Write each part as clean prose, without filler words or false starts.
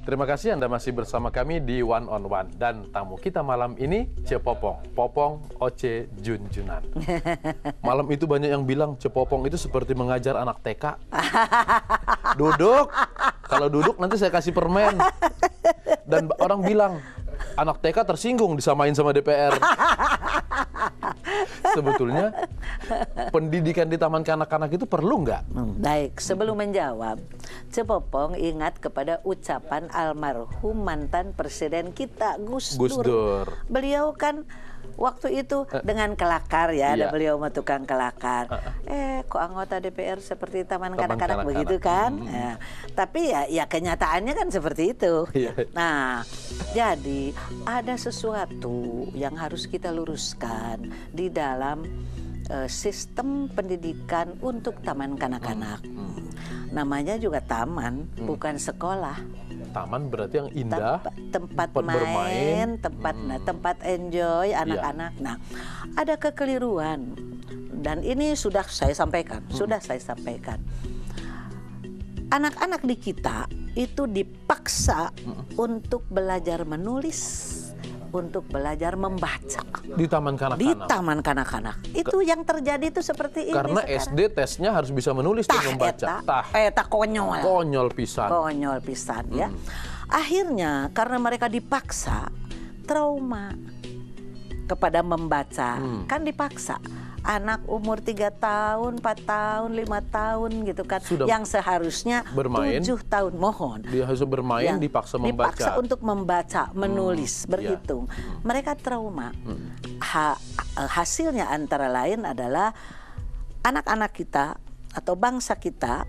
Terima kasih Anda masih bersama kami di One on One. Dan tamu kita malam ini Cepopong, Popong Oce Junjunan. Malam itu banyak yang bilang Cepopong itu seperti mengajar anak TK. Duduk, kalau duduk nanti saya kasih permen. Dan orang bilang, anak TK tersinggung disamain sama DPR. Sebetulnya pendidikan di taman kanak-kanak itu perlu nggak? Baik, sebelum menjawab, Cepopong ingat kepada ucapan almarhum mantan presiden kita, Gus Dur. Beliau kan waktu itu dengan kelakar ya, ada beliau mah tukang kelakar. Kok anggota DPR seperti taman kanak-kanak begitu kan? Ya, tapi ya kenyataannya kan seperti itu. Nah, jadi ada sesuatu yang harus kita luruskan di dalam sistem pendidikan untuk taman kanak-kanak. Namanya juga taman, bukan sekolah. Taman berarti yang indah, tempat main, tempat enjoy anak-anak. Nah, ada kekeliruan dan ini sudah saya sampaikan, Anak-anak di kita itu dipaksa untuk belajar menulis, untuk belajar membaca di taman kanak-kanak. Di taman kanak-kanak. Itu yang terjadi itu seperti ini. Karena sekarang. SD tesnya harus bisa menulis dan membaca. Konyol. Konyol pisan. Konyol pisan ya. Akhirnya karena mereka dipaksa trauma kepada membaca. Kan dipaksa. Anak umur 3 tahun, 4 tahun, 5 tahun gitu kan. Sudah yang seharusnya bermain, 7 tahun. Mohon. Dia harus bermain, dipaksa membaca. Dipaksa untuk membaca, menulis, berhitung. Mereka trauma. Hasilnya antara lain adalah anak-anak kita atau bangsa kita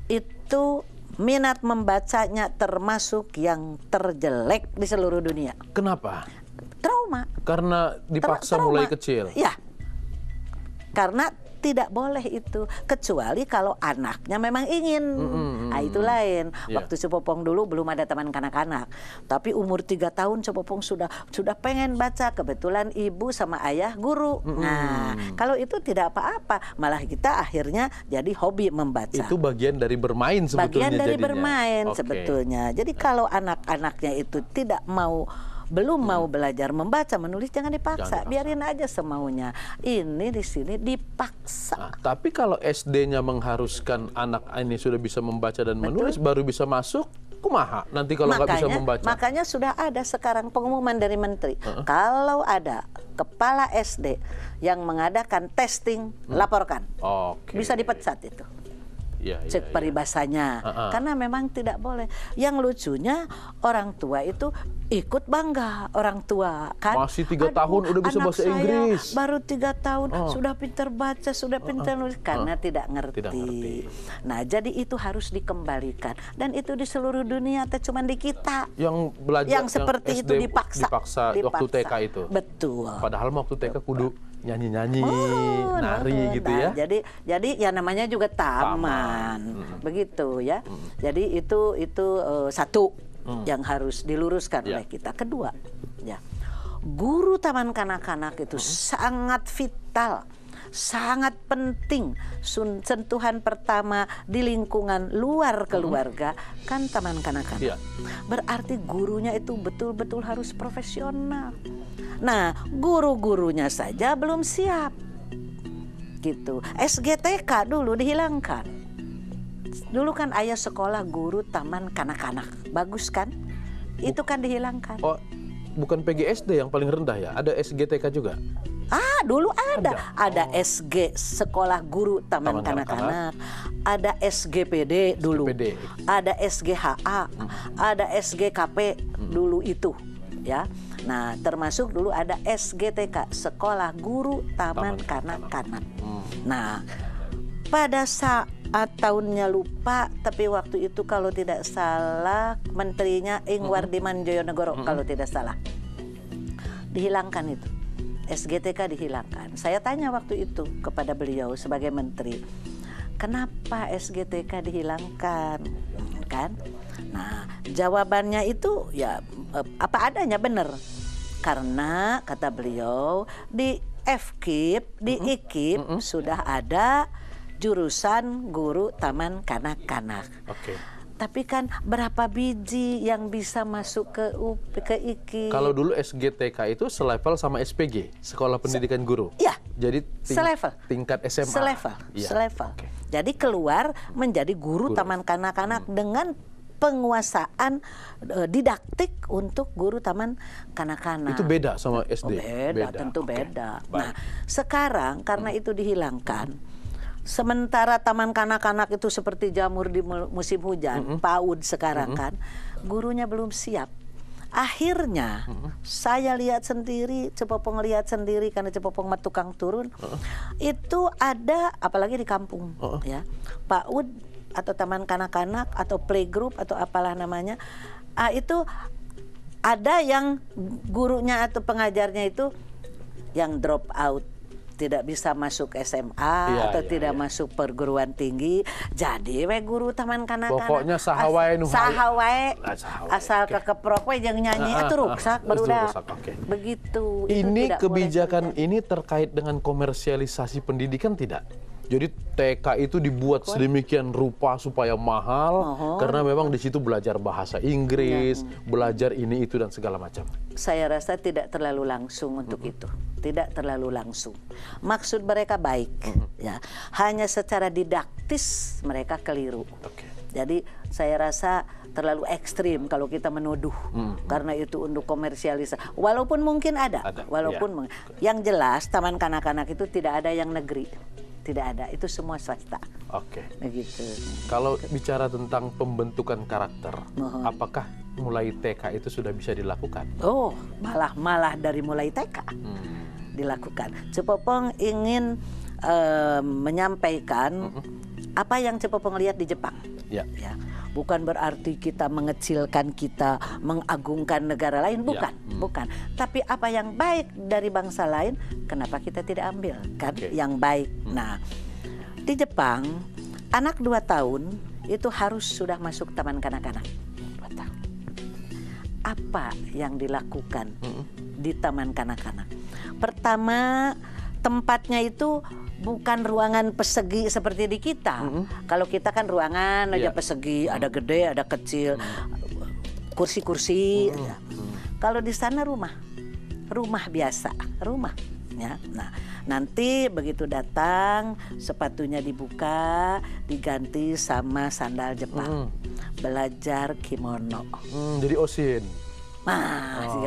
itu minat membacanya termasuk yang terjelek di seluruh dunia. Kenapa? Trauma. Karena dipaksa mulai kecil. Ya. Karena tidak boleh itu, kecuali kalau anaknya memang ingin. Nah, itu lain. Waktu Cepopong dulu belum ada taman kanak-kanak, tapi umur 3 tahun Cepopong sudah pengen baca. Kebetulan ibu sama ayah guru. Nah, kalau itu tidak apa-apa, malah kita akhirnya jadi hobi membaca. Itu bagian dari bermain sebetulnya. Bagian dari jadinya. bermain sebetulnya. Jadi kalau anak-anaknya itu belum mau belajar membaca, menulis, jangan dipaksa. Biarin aja semaunya. Ini di sini dipaksa. Nah, tapi kalau SD-nya mengharuskan anak ini sudah bisa membaca dan menulis, baru bisa masuk, kumaha nanti kalau nggak bisa membaca? Makanya sudah ada sekarang pengumuman dari Menteri. Kalau ada kepala SD yang mengadakan testing, laporkan. Bisa dipecat itu. Cek peribahasanya, karena memang tidak boleh. Yang lucunya orang tua itu ikut bangga, orang tua kan masih 3 tahun udah bisa bahasa Inggris, baru 3 tahun sudah pintar baca, sudah pintar nulis, karena tidak ngerti. Nah, jadi itu harus dikembalikan, dan itu di seluruh dunia, atau cuma di kita yang belajar yang seperti itu dipaksa waktu TK itu. Betul. Padahal waktu TK kudu nyanyi-nyanyi, nari gitu ya. Jadi ya namanya juga taman. Begitu ya. Jadi itu satu yang harus diluruskan oleh kita. Kedua, ya. Guru taman kanak-kanak itu sangat vital, sangat penting. Sentuhan pertama di lingkungan luar keluarga kan taman kanak-kanak. Berarti gurunya itu betul-betul harus profesional. Nah, guru-gurunya saja belum siap. Gitu. SGTK dulu dihilangkan. Dulu kan ayah sekolah guru taman kanak-kanak. Bagus kan? Itu kan dihilangkan. Oh, bukan PGSD yang paling rendah ya? Ada SGTK juga? Dulu ada. Ada SG, Sekolah Guru Taman Kanak-Kanak. Ada SGPD dulu. Ada SGHA. Ada SGKP dulu itu. Ya. Nah, termasuk dulu ada SGTK, Sekolah Guru Taman Kanak-Kanak. Nah, pada saat tahunnya lupa, tapi waktu itu kalau tidak salah menterinya Ingwardi Manjoyonegoro, kalau tidak salah. Dihilangkan itu. SGTK dihilangkan. Saya tanya waktu itu kepada beliau sebagai menteri, kenapa SGTK dihilangkan? Kan? Nah, jawabannya itu ya apa adanya, benar. Karena kata beliau di FKIP, di IKIP sudah ada jurusan guru taman kanak-kanak. Tapi kan berapa biji yang bisa masuk ke IKI? Kalau dulu SGTK itu selevel sama SPG, Sekolah Pendidikan Guru. Iya. Jadi selevel. Tingkat SMA. Selevel. Ya. Selevel. Okay. Jadi keluar menjadi guru taman kanak-kanak dengan penguasaan didaktik untuk guru taman kanak-kanak. Itu beda sama SD? Beda, tentu beda. Baik. Nah, sekarang karena itu dihilangkan, sementara taman kanak-kanak itu seperti jamur di musim hujan, PAUD sekarang kan, gurunya belum siap. Akhirnya saya lihat sendiri, Cepopong lihat sendiri karena Cepopong mah tukang turun, itu ada apalagi di kampung, ya, PAUD atau taman kanak-kanak atau playgroup atau apalah namanya, itu ada yang gurunya atau pengajarnya itu yang drop out, tidak bisa masuk SMA atau tidak masuk perguruan tinggi, jadi we guru taman kanak-kanak. Pokoknya sahawae asal kekeprok we jeung nyanyi itu ruksak barudak. Begitu. Ini kebijakan ini terkait dengan komersialisasi pendidikan tidak? Jadi TK itu dibuat sedemikian rupa supaya mahal karena memang di situ belajar bahasa Inggris, belajar ini itu dan segala macam. Saya rasa tidak terlalu langsung untuk itu, tidak terlalu langsung. Maksud mereka baik, ya. Hanya secara didaktis mereka keliru. Jadi saya rasa terlalu ekstrim kalau kita menuduh karena itu untuk komersialisasi. Walaupun mungkin ada. Walaupun yang jelas taman kanak-kanak itu tidak ada yang negeri. Tidak ada, itu semua swasta. Begitu. Kalau bicara tentang pembentukan karakter, apakah mulai TK itu sudah bisa dilakukan? Oh, malah dari mulai TK dilakukan. Cepopong ingin menyampaikan apa yang Cepopong lihat di Jepang. Ya. Bukan berarti kita mengecilkan, kita mengagungkan negara lain, bukan, bukan. Tapi apa yang baik dari bangsa lain, kenapa kita tidak ambil kan yang baik? Nah, di Jepang anak 2 tahun itu harus sudah masuk taman kanak-kanak. 2 tahun. Apa yang dilakukan di taman kanak-kanak? Pertama, tempatnya itu bukan ruangan persegi seperti di kita. Kalau kita kan ruangan aja persegi, ada gede, ada kecil, kursi-kursi. Kalau di sana rumah biasa, rumah. Ya. Nah, nanti begitu datang sepatunya dibuka, diganti sama sandal Jepang, belajar kimono. Jadi osin.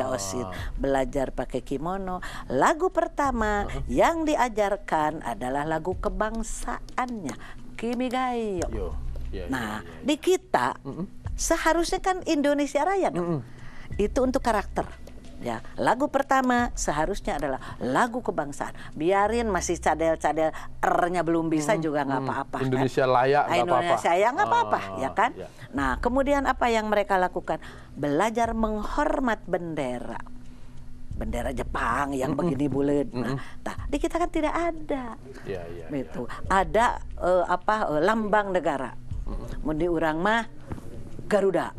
Osin, belajar pakai kimono. Lagu pertama yang diajarkan adalah lagu kebangsaannya, Kimigayo. Di kita seharusnya kan Indonesia Raya dong. Itu untuk karakter. Ya, lagu pertama seharusnya adalah lagu kebangsaan. Biarin masih cadel-cadel, R-nya belum bisa juga nggak apa-apa. Indonesia layak nggak apa-apa. Indonesia ya nggak apa-apa, ya kan? Nah, kemudian apa yang mereka lakukan? Belajar menghormat bendera. Bendera Jepang yang begini bulat. Nah, di kita kan tidak ada. Itu ada lambang negara. Mun di urang mah Garuda.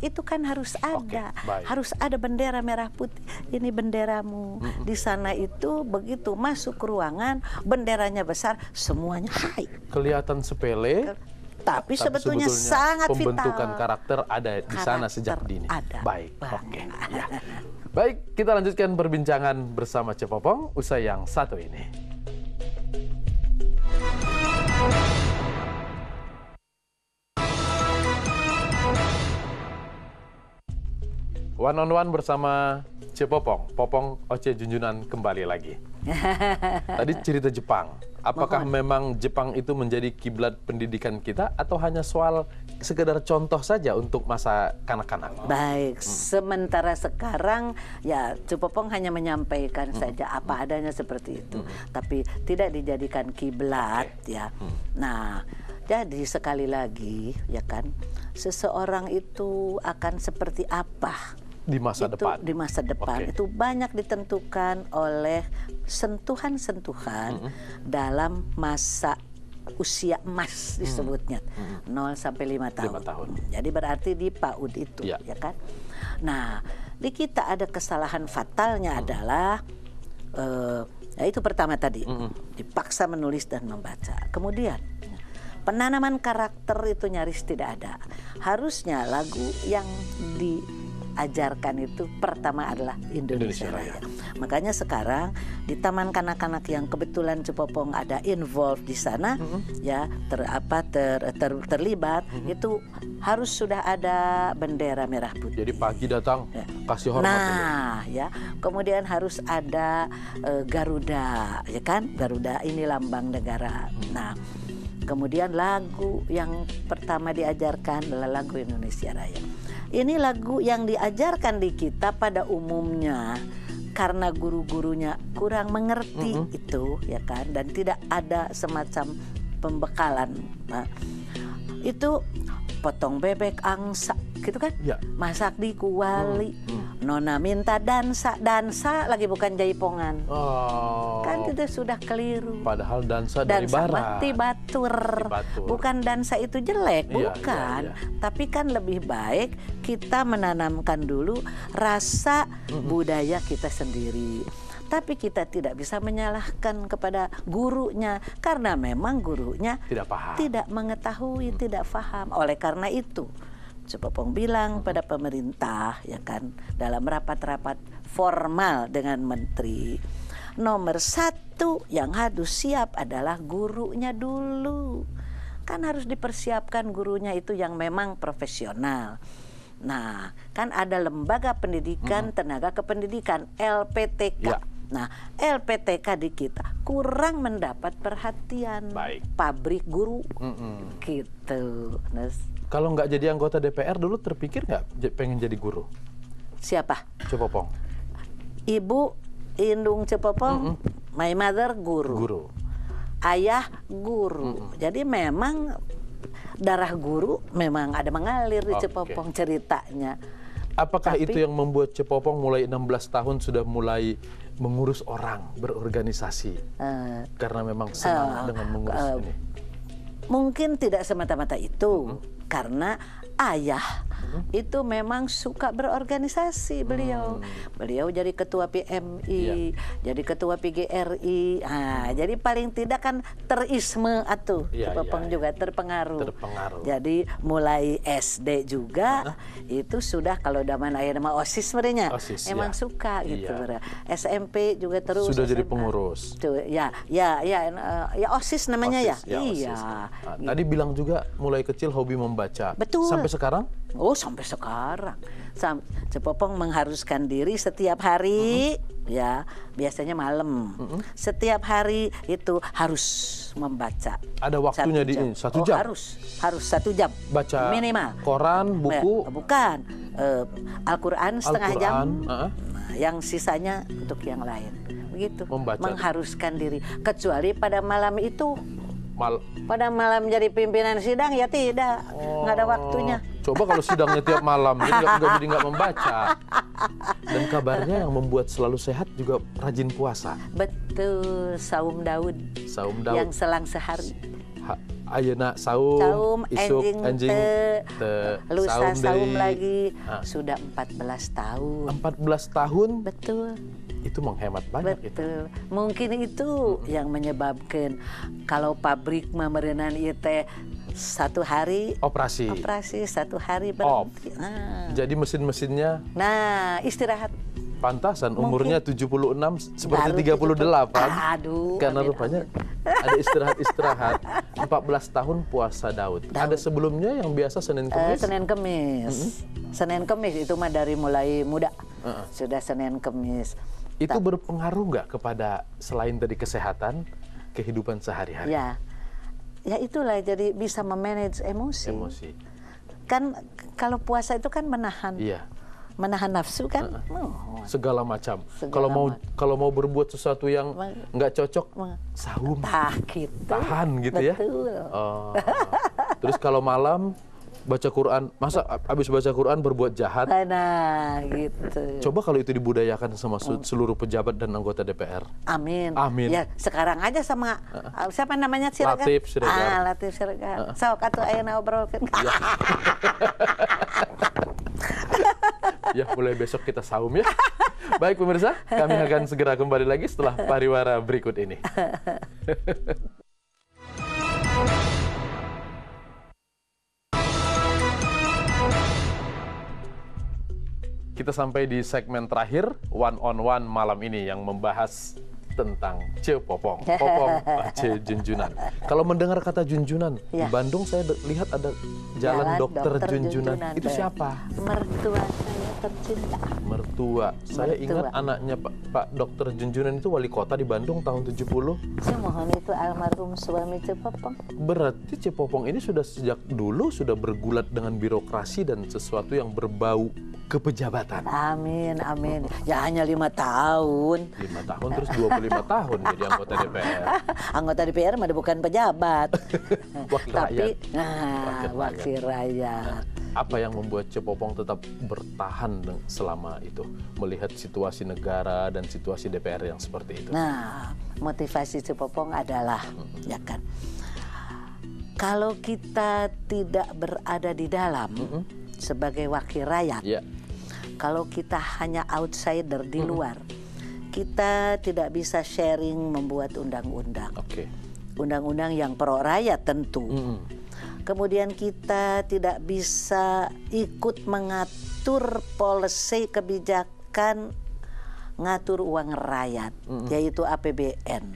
Itu kan harus ada, harus ada bendera merah putih. Ini benderamu. Di sana itu begitu masuk ke ruangan, benderanya besar, semuanya hai. Kelihatan sepele, tapi sebetulnya sangat pembentukan vital. Karakter ada di sana sejak dini. Ada. Baik, ya. Baik, kita lanjutkan perbincangan bersama Cepopong usai yang satu ini. One on One bersama Cepopong, Popong Oce Junjunan kembali lagi. Tadi cerita Jepang. Apakah memang Jepang itu menjadi kiblat pendidikan kita atau hanya soal sekedar contoh saja untuk masa kanak-kanak? Baik, sementara sekarang ya Cepopong hanya menyampaikan saja apa adanya seperti itu, tapi tidak dijadikan kiblat ya. Nah, jadi sekali lagi ya kan, seseorang itu akan seperti apa? Di masa depan. Di masa depan itu banyak ditentukan oleh sentuhan-sentuhan dalam masa usia emas disebutnya 0 sampai 5 tahun. Jadi berarti di PAUD itu ya kan. Nah, di kita ada kesalahan fatalnya adalah ya itu pertama tadi dipaksa menulis dan membaca. Kemudian penanaman karakter itu nyaris tidak ada. harusnya lagu yang diajarkan itu pertama adalah Indonesia Raya. Makanya sekarang di Taman Kanak-kanak yang kebetulan Cepopong ada involved di sana, ya terlibat, itu harus sudah ada bendera merah putih. Jadi pagi datang kasih hormat. Nah, ya, kemudian harus ada Garuda, ya kan? Garuda ini lambang negara. Nah, kemudian lagu yang pertama diajarkan adalah lagu Indonesia Raya. Ini lagu yang diajarkan di kita pada umumnya karena guru-gurunya kurang mengerti itu, ya kan, dan tidak ada semacam pembekalan. Nah, itu potong bebek angsa gitu kan, masak di kuali, nona minta dansa lagi bukan jaipongan. Kan itu sudah keliru. Padahal dansa dari barat. Dansa batur. Bukan dansa itu jelek, bukan. Tapi kan lebih baik kita menanamkan dulu rasa budaya kita sendiri. Tapi kita tidak bisa menyalahkan kepada gurunya karena memang gurunya tidak mengetahui, tidak paham. Oleh karena itu, Cepopong bilang pada pemerintah, ya kan, dalam rapat-rapat formal dengan menteri, nomor satu yang harus siap adalah gurunya dulu. Kan harus dipersiapkan gurunya itu yang memang profesional. Nah, kan ada lembaga pendidikan, tenaga kependidikan, LPTK. Nah, LPTK di kita kurang mendapat perhatian. Pabrik guru, gitu. Nah, kalau nggak jadi anggota DPR dulu terpikir nggak pengen jadi guru? Siapa? Cepopong. Ibu indung Cepopong, my mother guru. Ayah guru. Jadi memang darah guru memang ada mengalir di Cepopong ceritanya. Apakah itu yang membuat Cepopong mulai 16 tahun sudah mulai mengurus orang, berorganisasi? Karena memang senang dengan mengurus ini. Mungkin tidak semata-mata itu, karena ayah itu memang suka berorganisasi beliau. Beliau jadi ketua PMI, jadi ketua PGRI. Jadi paling tidak kan terisme atuh. Cepopong juga terpengaruh. Jadi mulai SD juga itu sudah, kalau zaman ayah nama OSIS sebenarnya. Emang suka gitu. SMP juga terus. Sudah jadi pengurus. Ya OSIS namanya OSIS, iya. Tadi bilang juga mulai kecil hobi membaca. Betul. Sampai sekarang? Oh, sampai sekarang. Cepopong mengharuskan diri setiap hari, ya biasanya malam. Setiap hari itu harus membaca. Ada waktunya di ini, 1 jam? Harus 1 jam. Baca minimal. Koran, buku? Bukan. Al-Quran setengah jam. Nah, yang sisanya untuk yang lain. Begitu. Membaca. Mengharuskan diri. Kecuali pada malam itu. Pada malam jadi pimpinan sidang ya tidak, nggak ada waktunya. Coba kalau sidangnya tiap malam, jadi nggak membaca. Dan kabarnya yang membuat selalu sehat juga rajin puasa. Betul, saum Daud. Yang selang sehari. Ayeuna saum, isuk anjing, lusa saum lagi. Sudah 14 tahun. 14 tahun? Betul. Itu menghemat banyak. Betul. Mungkin itu yang menyebabkan kalau pabrik memerenan itu 1 hari operasi 1 hari berhenti. Jadi mesin-mesinnya istirahat. Pantasan umurnya 76 seperti 38. Karena rupanya ada istirahat-istirahat. 14 tahun puasa Daud. Ada sebelumnya yang biasa Senin Kemis? Senin Kemis. Senin Kemis itu mah dari mulai muda. Sudah Senin Kemis. Itu berpengaruh nggak kepada selain tadi kesehatan, kehidupan sehari-hari? Ya itulah, jadi bisa memanage emosi. Kan kalau puasa itu kan menahan. Menahan nafsu kan. Segala macam. Kalau mau berbuat sesuatu yang nggak cocok, saum. Tahan gitu ya. Terus kalau malam baca Quran, masa habis baca Quran berbuat jahat? Nah, gitu. Coba kalau itu dibudayakan sama seluruh pejabat dan anggota DPR. Amin. Amin. Ya, sekarang aja sama siapa namanya Siregar? Latif Siregar. Latif Siregar. Sok atuh ayeuna obrolkeun. Ya, mulai besok kita saum ya. Baik pemirsa, kami akan segera kembali lagi setelah pariwara berikut ini. kita sampai di segmen terakhir One on One malam ini yang membahas tentang Cepopong, Popong Oce Junjunan. Kalau mendengar kata Junjunan, di Bandung saya lihat ada Jalan Dokter Junjunan. Itu siapa? Mertua saya tercinta. Mertua. Saya ingat anaknya Pak Dokter Junjunan itu wali kota di Bandung tahun 70. Saya mohon itu almarhum suami Cepopong. Berarti Cepopong ini sudah sejak dulu sudah bergulat dengan birokrasi dan sesuatu yang berbau kepejabatan. Amin, amin. Ya hanya 5 tahun. 5 tahun terus 25 tahun jadi anggota DPR. Anggota DPR mah bukan pejabat. Wakil Tapi, rakyat. wakil rakyat. Apa yang membuat Cepopong tetap bertahan selama itu? Melihat situasi negara dan situasi DPR yang seperti itu. Nah, motivasi Cepopong adalah, ya kan, kalau kita tidak berada di dalam sebagai wakil rakyat, kalau kita hanya outsider di luar, kita tidak bisa sharing membuat undang-undang. Undang-undang yang pro rakyat tentu. Kemudian kita tidak bisa ikut mengatur policy kebijakan ngatur uang rakyat, yaitu APBN.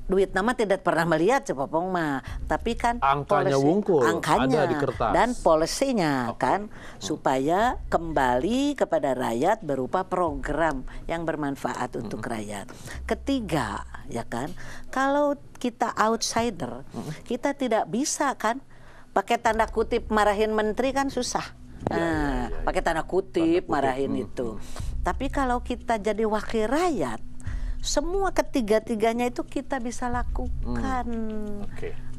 Duit nama tidak pernah melihat Cepopong mah, tapi kan angkanya policy, wungkul, angkanya ada di kertas. dan polisinya kan supaya kembali kepada rakyat berupa program yang bermanfaat untuk rakyat. Ketiga, ya kan, kalau kita outsider, kita tidak bisa kan pakai tanda kutip marahin menteri kan susah. Pakai tanda kutip marahin itu. Tapi kalau kita jadi wakil rakyat, semua ketiga-tiganya itu kita bisa lakukan.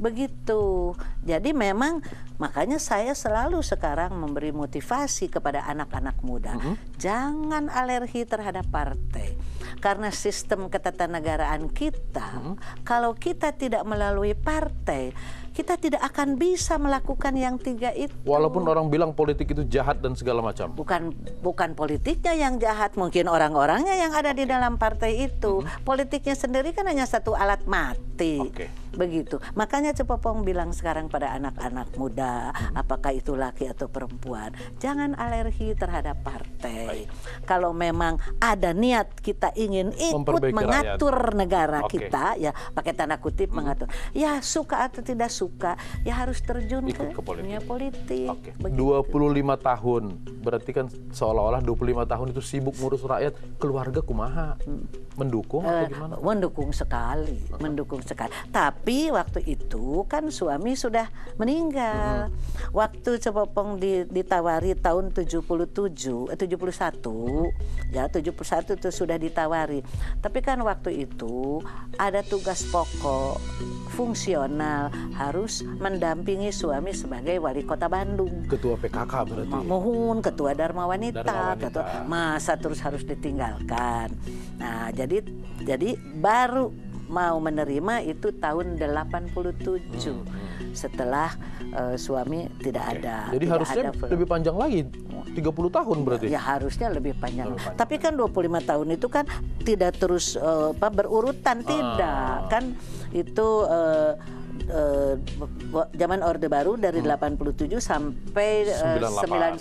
Begitu. Jadi memang makanya saya selalu sekarang memberi motivasi kepada anak-anak muda. Jangan alergi terhadap partai. Karena sistem ketatanegaraan kita, kalau kita tidak melalui partai, kita tidak akan bisa melakukan yang tiga itu. Walaupun orang bilang politik itu jahat dan segala macam. Bukan politiknya yang jahat, mungkin orang-orangnya yang ada di dalam partai itu. Politiknya sendiri kan hanya satu alat mati. Begitu. Makanya Cepopong bilang sekarang pada anak-anak muda, apakah itu laki atau perempuan, jangan alergi terhadap partai. Kalau memang ada niat kita ingin ikut mengatur negara kita, ya pakai tanda kutip mengatur. Ya suka atau tidak suka, ya harus terjun ke dunia politik. 25 tahun, berarti kan seolah-olah 25 tahun itu sibuk ngurus rakyat. Keluarga kumaha? Mendukung atau gimana? Mendukung sekali, mendukung sekali. Tapi waktu itu kan suami sudah meninggal. Waktu Cepopong ditawari tahun 71, ya 71 itu sudah ditawari. Tapi kan waktu itu ada tugas pokok fungsional, harus mendampingi suami sebagai wali kota Bandung. Ketua PKK berarti. Mohon ketua Dharma Wanita. Ketua, masa terus harus ditinggalkan. Nah, jadi baru mau menerima itu tahun 87 setelah suami tidak ada. Jadi harusnya lebih panjang lagi, 30 tahun berarti. Ya harusnya lebih panjang. Tapi kan 25 tahun itu kan tidak terus berurutan, tidak kan itu zaman Orde Baru dari 87 sampai 99.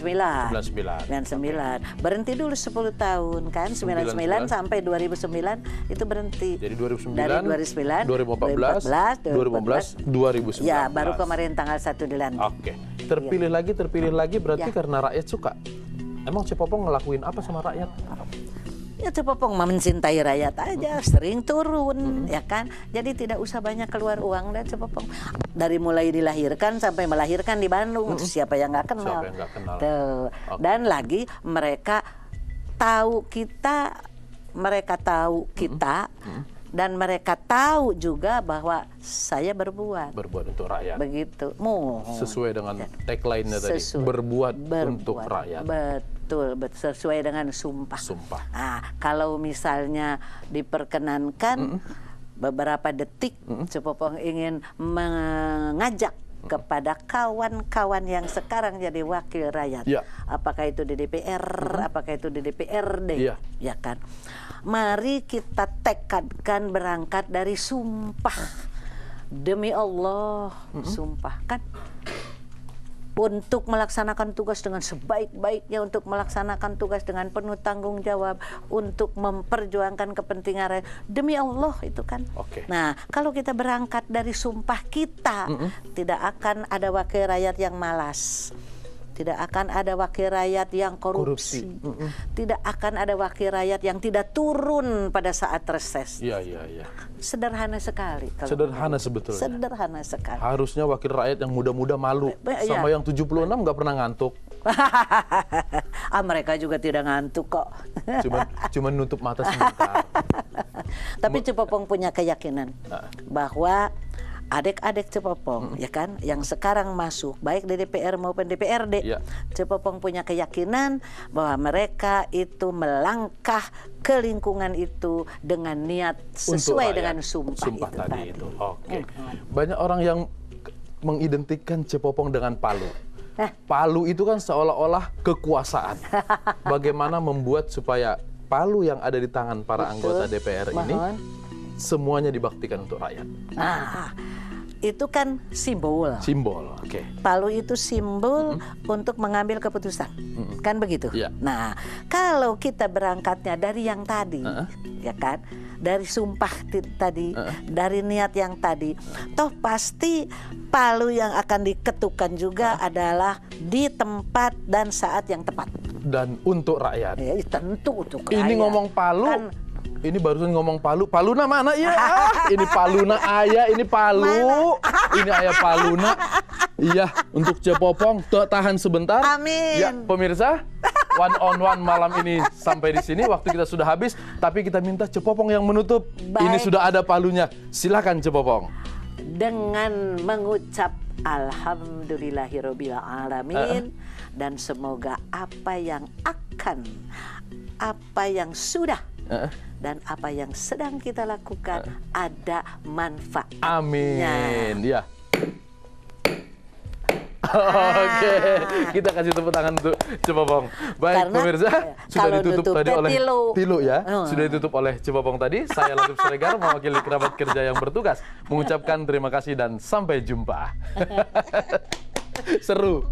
Berhenti dulu 10 tahun kan, 99 sampai 2009 itu berhenti. Jadi 2009, dari 2014, 2019. Ya, baru kemarin tanggal 1 dilantik. Terpilih lagi berarti karena rakyat suka. Emang Cepopong ngelakuin apa sama rakyat? Ya Cepopong mencintai rakyat aja, sering turun, ya kan. Jadi tidak usah banyak keluar uang dan Cepopong. Dari mulai dilahirkan sampai melahirkan di Bandung, siapa yang nggak kenal? Siapa yang nggak kenal? Dan lagi mereka tahu kita, dan mereka tahu juga bahwa saya berbuat untuk rakyat. Begitu. Sesuai dengan tagline-nya tadi, berbuat untuk rakyat. Betul, sesuai dengan sumpah. Nah, kalau misalnya diperkenankan beberapa detik, Cepopong ingin mengajak kepada kawan-kawan yang sekarang jadi wakil rakyat, apakah itu di DPR, apakah itu di DPRD, ya kan. Mari kita tekadkan berangkat dari sumpah. Demi Allah, sumpah kan. untuk melaksanakan tugas dengan sebaik-baiknya, untuk melaksanakan tugas dengan penuh tanggung jawab, untuk memperjuangkan kepentingan rakyat. Demi Allah itu kan. Nah, kalau kita berangkat dari sumpah kita, tidak akan ada wakil rakyat yang malas. Tidak akan ada wakil rakyat yang korupsi. Tidak akan ada wakil rakyat yang tidak turun pada saat reses. Iya. Sederhana sekali. Sederhana sebetulnya. Sederhana sekali. Harusnya wakil rakyat yang muda-muda malu. Sama yang 76 nggak pernah ngantuk. Mereka juga tidak ngantuk kok. Cuman nutup mata sebentar. Tapi Cepopong punya keyakinan bahwa adik-adik Cepopong, ya kan, yang sekarang masuk baik di DPR maupun DPRD, Cepopong punya keyakinan bahwa mereka itu melangkah ke lingkungan itu dengan niat sesuai dengan sumpah itu tadi. Banyak orang yang mengidentikan Cepopong dengan palu. Palu itu kan seolah-olah kekuasaan. Bagaimana membuat supaya palu yang ada di tangan para anggota DPR ini semuanya dibaktikan untuk rakyat. Itu kan simbol. Palu itu simbol untuk mengambil keputusan. Kan begitu? Nah, kalau kita berangkatnya dari yang tadi, ya kan? Dari sumpah tadi, dari niat yang tadi, toh pasti palu yang akan diketukkan juga adalah di tempat dan saat yang tepat. Dan untuk rakyat. Ya, tentu untuk rakyat. Ini ngomong palu. Ini barusan ngomong palu. Paluna mana? Ya, ini paluna ayah, ini palu. Ini ayah paluna. Iya, untuk Cepopong. Tahan sebentar. Amin. Ya, pemirsa, one on one malam ini sampai di sini. Waktu kita sudah habis, tapi kita minta Cepopong yang menutup. Ini sudah ada palunya. Silakan Cepopong. Dengan mengucap alhamdulillahirabbil alamin, dan semoga apa yang akan, apa yang sudah, dan apa yang sedang kita lakukan ada manfaatnya. Amin. Ya. Oke, kita kasih tepuk tangan untuk Cepopong. Baik, karena, pemirsa, sudah ditutup tadi oleh Tilu ya. Sudah ditutup oleh Cepopong tadi. Saya Latif Siregar mewakili kerabat kerja yang bertugas mengucapkan terima kasih dan sampai jumpa. Seru.